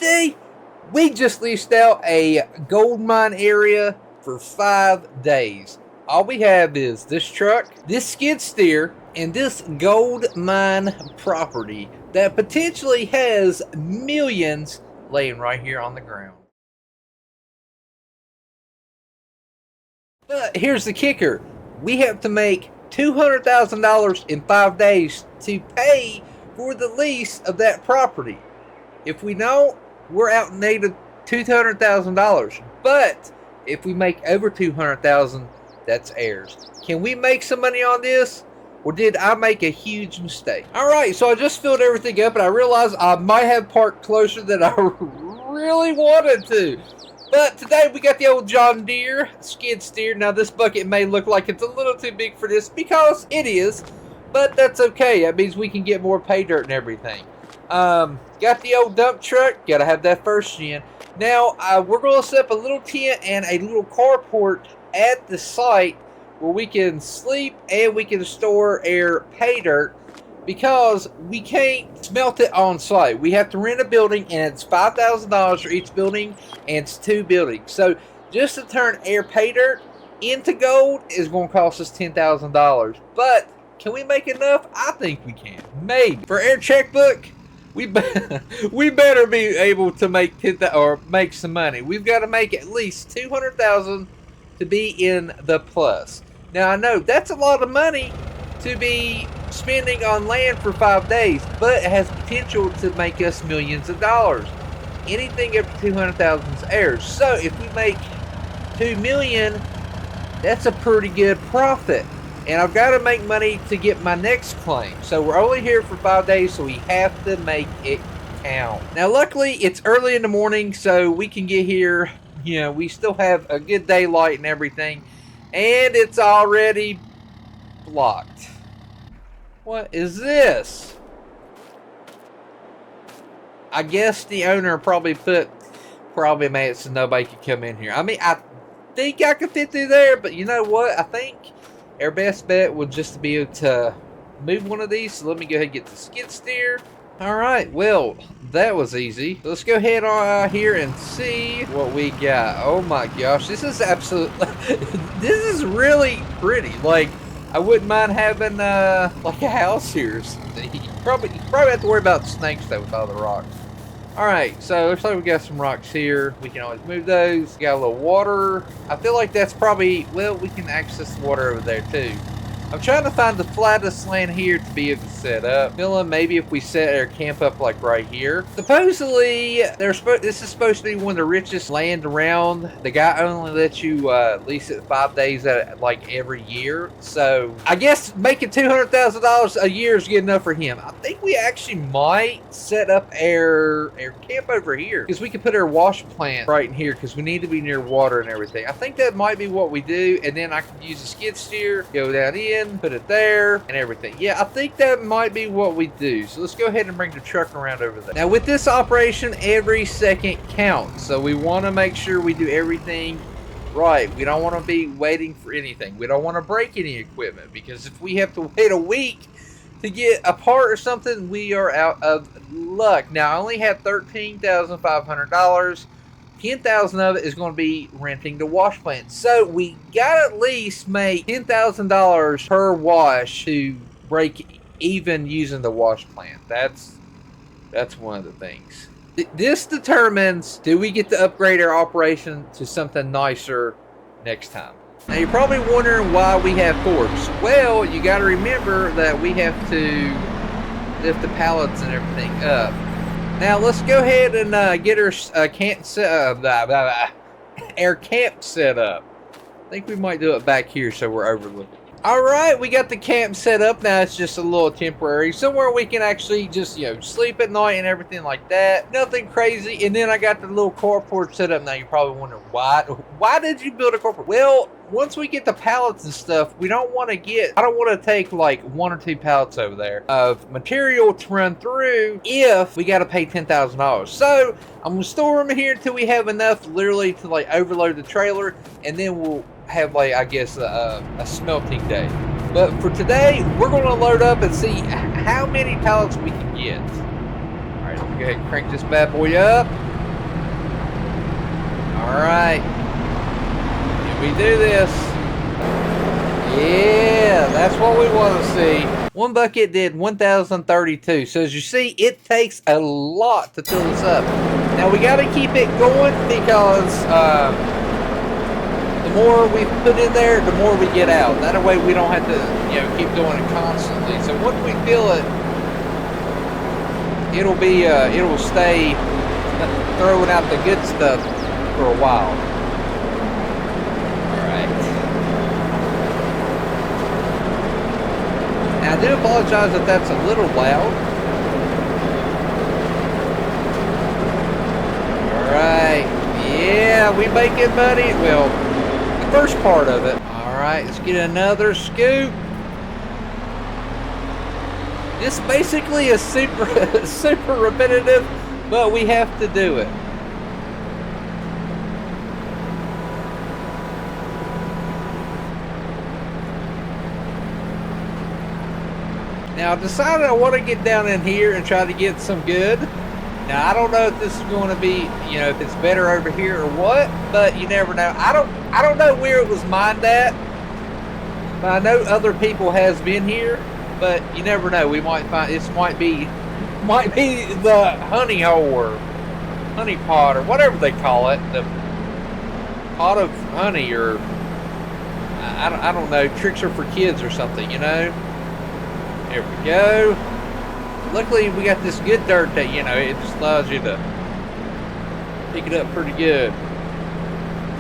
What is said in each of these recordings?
today we just leased out a gold mine area for 5 days. All we have is this truck, this skid steer, and this gold mine property that potentially has millions laying right here on the ground. But here's the kicker. We have to make $200,000 in 5 days to pay for the lease of that property. If we don't, we're out negative $200,000. But if we make over $200,000, that's ours. Can we make some money on this? Or did I make a huge mistake? Alright, so I just filled everything up and I realized I might have parked closer than I really wanted to. But today we got the old John Deere skid steer. Now this bucket may look like it's a little too big for this because it is. But that's okay. That means we can get more pay dirt and everything. Got the old dump truck. Gotta have that first gen. Now we're going to set up a little tent and a little carport at the site where we can sleep and we can store our pay dirt because we can't smelt it on site. We have to rent a building and it's $5,000 for each building and it's 2 buildings. So just to turn our pay dirt into gold is going to cost us $10,000. But can we make enough? I think we can. Maybe. For our checkbook, we better be able to make make some money. We've got to make at least $200,000 to be in the plus. Now I know that's a lot of money to be spending on land for 5 days, but it has potential to make us millions of dollars. Anything up to $200,000 is ours. So if we make $2 million, that's a pretty good profit. And I've got to make money to get my next claim. So we're only here for 5 days, so we have to make it count. Now luckily it's early in the morning, so we can get here. You know, we still have a good daylight and everything. And it's already blocked. What is this? I guess the owner probably made it so nobody could come in here. I mean, I think I could fit through there, but you know what? I think our best bet would just to be able to move one of these. So let me go ahead and get the skid steer. Alright, well, that was easy. So let's go ahead on here and see what we got. Oh my gosh, this is this is really pretty. Like, I wouldn't mind having like a house here. You probably have to worry about snakes though with all the rocks. Alright, so looks like we got some rocks here. We can always move those. Got a little water. I feel like that's probably, well, we can access the water over there too. I'm trying to find the flattest land here to be able to set up. Feeling maybe if we set our camp up like right here. Supposedly, this is supposed to be one of the richest land around. The guy only lets you lease it 5 days like every year. So I guess making $200,000 a year is good enough for him. I think we actually might set up our camp over here because we can put our wash plant right in here because we need to be near water and everything. I think that might be what we do, and then I can use a skid steer, go down in, put it there and everything. Yeah, I think that might be what we do. So let's go ahead and bring the truck around over there. Now with this operation, every second counts. So we want to make sure we do everything right. We don't want to be waiting for anything. We don't want to break any equipment because if we have to wait a week to get a part or something, we are out of luck. Now I only have $13,500. $10,000 of it is going to be renting the wash plant. So we got to at least make $10,000 per wash to break even using the wash plant. That's one of the things. This determines, do we get to upgrade our operation to something nicer next time? Now you're probably wondering why we have forks. Well, you got to remember that we have to lift the pallets and everything up. Now let's go ahead and get our camp set up. I think we might do it back here so we're overlooking. Alright, we got the camp set up. Now it's just a little temporary. Somewhere we can actually just, you know, sleep at night and everything like that. Nothing crazy. And then I got the little carport set up. Now you're probably wondering why did you build a carport? Well, once we get the pallets and stuff, I don't want to take like 1 or 2 pallets over there of material to run through if we got to pay $10,000. So I'm going to store them here until we have enough literally to like overload the trailer, and then we'll have like, I guess, a smelting day. But for today, we're going to load up and see how many pallets we can get. All right, let's go ahead and crank this bad boy up. Alright. Can we do this? Yeah, that's what we want to see. One bucket did 1,032. So as you see, it takes a lot to fill this up. Now we got to keep it going because the more we put in there, the more we get out. That way we don't have to, you know, keep doing it constantly. So once we fill it, it'll stay throwing out the good stuff for a while. Now, I do apologize if that's a little loud. Alright. Yeah, we make it, buddy. Well, the first part of it. Alright, let's get another scoop. This basically is super repetitive, but we have to do it. Now I decided I want to get down in here and try to get some good. Now I don't know if this is going to be, you know, if it's better over here or what, but you never know. I don't know where it was mined at, but I know other people has been here, but you never know. We might find this might be the honey hole or honey pot or whatever they call it, the pot of honey, or I don't know, tricks are for kids or something, you know. There we go. Luckily, we got this good dirt that, you know, it just allows you to pick it up pretty good.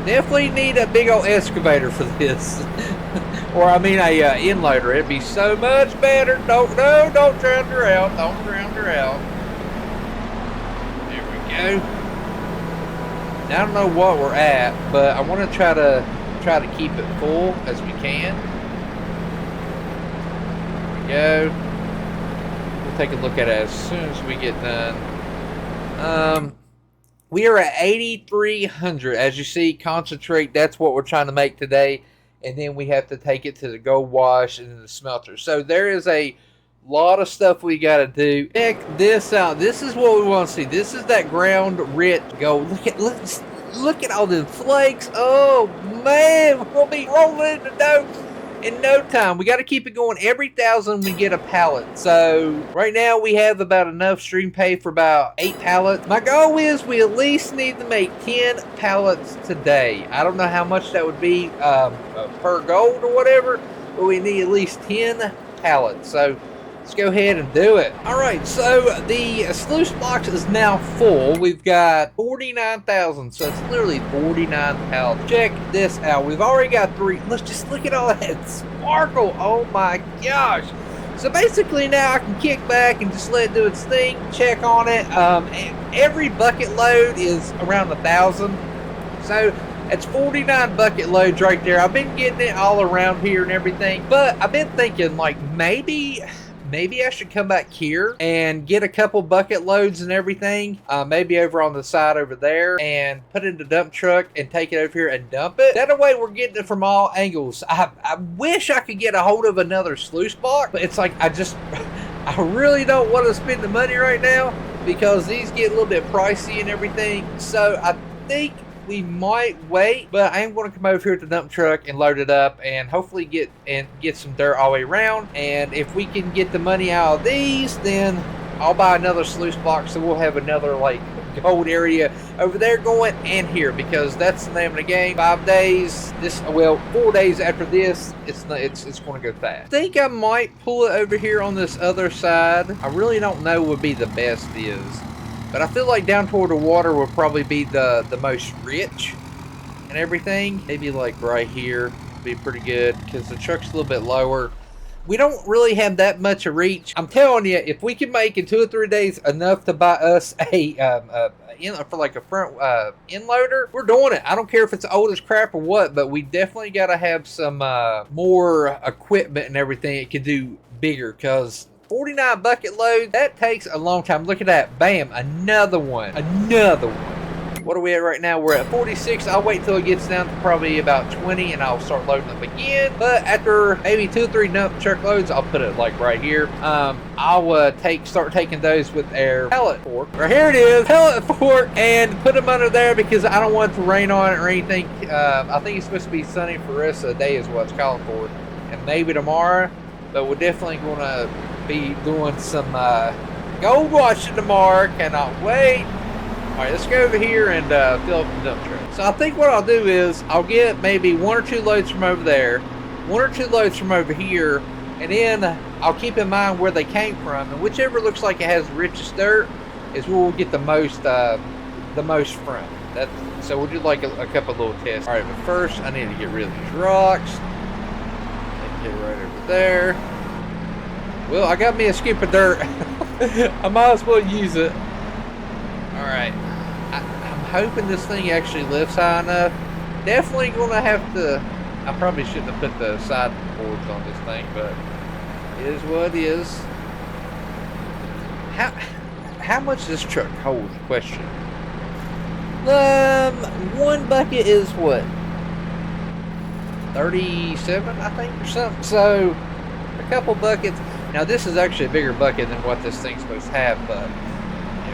Definitely need a big old excavator for this. Or, I mean, a inloader. It'd be so much better. Don't drown her out. Don't drown her out. There we go. Now, I don't know what we're at, but I want to try to keep it full as we can. Go. We'll take a look at it as soon as we get done. We are at 8,300. As you see, concentrate, that's what we're trying to make today. And then we have to take it to the gold wash and the smelter. So there is a lot of stuff we got to do. Check this out. This is what we want to see. This is that ground rich gold. Look at all them flakes. Oh man, we're gonna be rolling in the dough in no time. We got to keep it going. Every 1,000 we get a pallet. So right now we have about enough stream pay for about 8 pallets. My goal is we at least need to make 10 pallets today. I don't know how much that would be per gold or whatever, but we need at least 10 pallets. So let's go ahead and do it. Alright, so the sluice box is now full. We've got 49,000, so it's literally 49 pallets. Check this out. We've already got 3. Let's just look at all that sparkle. Oh my gosh. So basically now I can kick back and just let it do its thing, check on it. Every bucket load is around 1,000. So it's 49 bucket loads right there. I've been getting it all around here and everything, but I've been thinking like maybe I should come back here and get a couple bucket loads and everything, maybe over on the side over there, and put it in the dump truck and take it over here and dump it. That way we're getting it from all angles. I wish I could get a hold of another sluice box, but it's like I really don't want to spend the money right now because these get a little bit pricey and everything. So I think we might wait, but I am going to come over here to the dump truck and load it up and hopefully get some dirt all the way around. And if we can get the money out of these, then I'll buy another sluice box, so we'll have another like gold area over there going and here, because that's the name of the game. 5 days, 4 days after this, it's going to go fast. I think I might pull it over here on this other side. I really don't know what would be the best is. But I feel like down toward the water will probably be the most rich and everything. Maybe like right here would be pretty good because the truck's a little bit lower. We don't really have that much of reach. I'm telling you, if we can make in 2 or 3 days enough to buy us for like a front end loader, we're doing it. I don't care if it's old as crap or what, but we definitely got to have some more equipment and everything it can do bigger, because 49 bucket loads, that takes a long time. Look at that. Bam. Another one. What are we at right now? We're at 46. I'll wait till it gets down to probably about 20 and I'll start loading up again. But after maybe 2 or 3 dump truck loads, I'll put it like right here. I'll start taking those with their pellet fork. Right here it is, pellet fork, and put them under there because I don't want it to rain on it or anything. I think it's supposed to be sunny for the rest of the day is what it's calling for. And maybe tomorrow, but we're definitely going to be doing some gold washing tomorrow. Cannot wait. All right, let's go over here and fill up the dump truck. So I think what I'll do is I'll get maybe 1 or 2 loads from over there, 1 or 2 loads from over here, and then I'll keep in mind where they came from, and whichever looks like it has the richest dirt is where we'll get the most from. So we'll do like a couple little tests. All right, but first I need to get rid of these rocks. Get right over there. Well, I got me a scoop of dirt. I might as well use it. All right, I'm hoping this thing actually lifts high enough. Definitely gonna have to, I probably shouldn't have put the side boards on this thing, but it is what it is. How much does this truck hold? Question. 1 bucket is what? 37, I think, or something. So a couple buckets. Now this is actually a bigger bucket than what this thing's supposed to have, but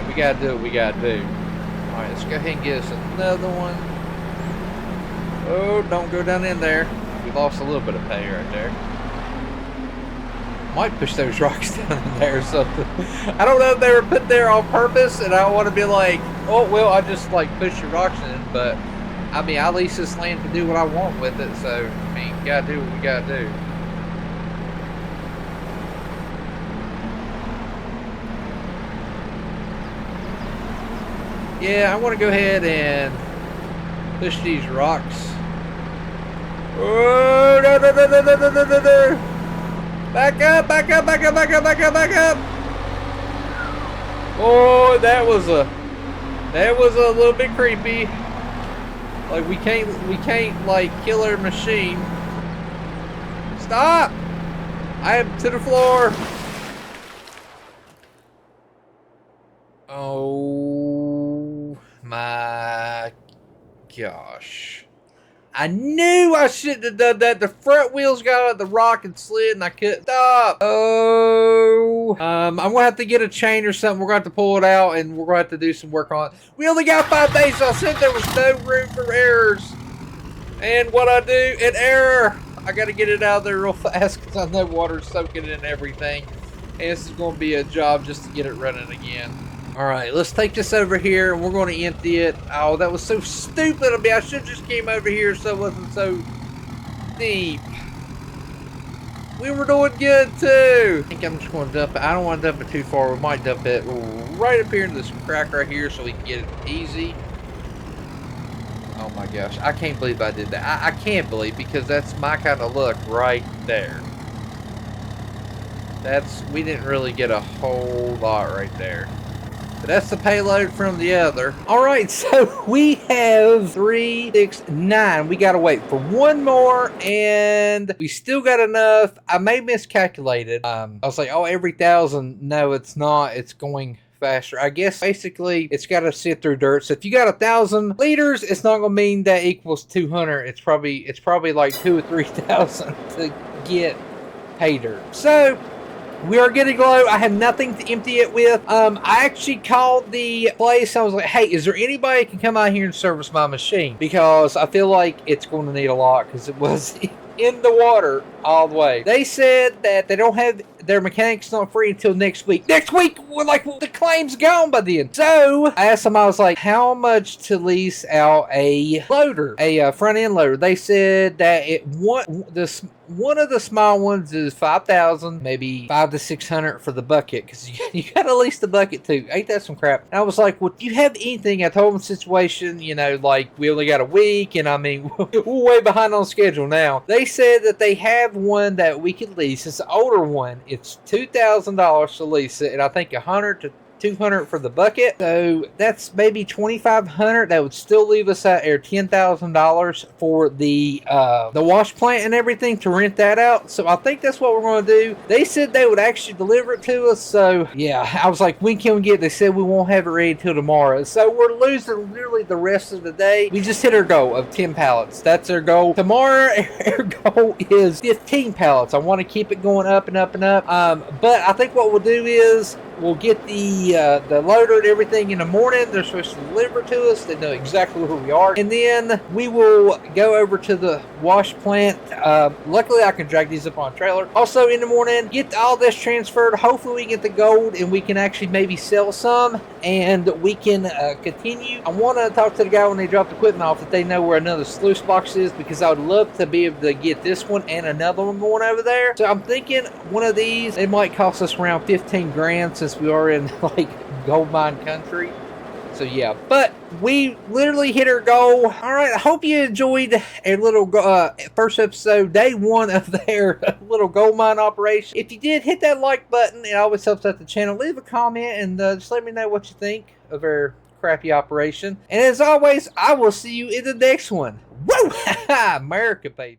we gotta do what we gotta do. All right, let's go ahead and get us another one. Oh, don't go down in there. We lost a little bit of pay right there. Might push those rocks down in there or something. I don't know if they were put there on purpose, and I don't want to be like, oh well, I just like push the rocks in, but I mean, I lease this land to do what I want with it, so I mean, gotta do what we gotta do. Yeah, I want to go ahead and push these rocks. Oh, no, no, no, no, no, no, no, no, no. Back up, back up, back up, back up, back up, back up. Oh, that was a little bit creepy. Like we can't like kill our machine. Stop! I am to the floor. Oh my gosh. I knew I shouldn't have done that. The front wheels got out the rock and slid and I couldn't stop. Oh. I'm going to have to get a chain or something. We're going to have to pull it out and we're going to have to do some work on it. We only got 5 days. So I said there was no room for errors. And what I do, an error. I got to get it out of there real fast because I know water's soaking in everything. And this is going to be a job just to get it running again. All right, let's take this over here and we're going to empty it. Oh, that was so stupid of me. I should have just came over here so it wasn't so deep. We were doing good too. I think I'm just going to dump it. I don't want to dump it too far. We might dump it right up here into this crack right here so we can get it easy. Oh my gosh, I can't believe I did that. I can't believe because that's my kind of luck right there. We didn't really get a whole lot right there. But that's the payload from the other. All right, so we have 3, 6, 9. We got to wait for 1 more, and we still got enough. I may miscalculated. I was like, oh, every 1,000. No, it's not. It's going faster. I guess basically it's got to sit through dirt. So if you got 1,000 liters, it's not going to mean that equals 200. It's probably like 2,000 or 3,000 to get pay dirt. So we are getting low. I have nothing to empty it with. I actually called the place. I was like, hey, is there anybody that can come out here and service my machine? Because I feel like it's going to need a lot because it was in the water all the way. They said that they don't have their mechanics not free until next week. Next week, we're like, well, the claim's gone by then. So I asked them, I was like, how much to lease out a loader, a front end loader? They said that one of the small ones is 5,000, maybe 500 to 600 for the bucket, because you got to lease the bucket too. Ain't that some crap? And I was like, well, do you have anything? I told them the situation, you know, like we only got a week, and I mean, we're way behind on schedule now. They said that they have one that we could lease. It's an older one. It's $2,000 to lease it, and I think $100 to $200 for the bucket. So that's maybe $2,500. That would still leave us at $10,000 for the wash plant and everything to rent that out. So I think that's what we're going to do. They said they would actually deliver it to us. So yeah, I was like, when can we get it? They said we won't have it ready till tomorrow. So we're losing literally the rest of the day. We just hit our goal of 10 pallets. That's our goal. Tomorrow, our goal is 15 pallets. I want to keep it going up and up and up. But I think what we'll do is we'll get the loader and everything in the morning. They're supposed to deliver it to us. They know exactly where we are. And then we will go over to the wash plant. Luckily, I can drag these up on a trailer. Also, in the morning, get all this transferred. Hopefully, we get the gold and we can actually maybe sell some and we can continue. I want to talk to the guy when they drop the equipment off that they know where another sluice box is, because I would love to be able to get this one and another one going over there. So I'm thinking one of these, it might cost us around 15 grand since we are in like gold mine country. So yeah, but we literally hit our goal. All right, I hope you enjoyed a little first episode, day one of their little gold mine operation. If you did, hit that like button. It always helps out the channel. Leave a comment and just let me know what you think of our crappy operation. And as always, I will see you in the next one. Woo! America, baby.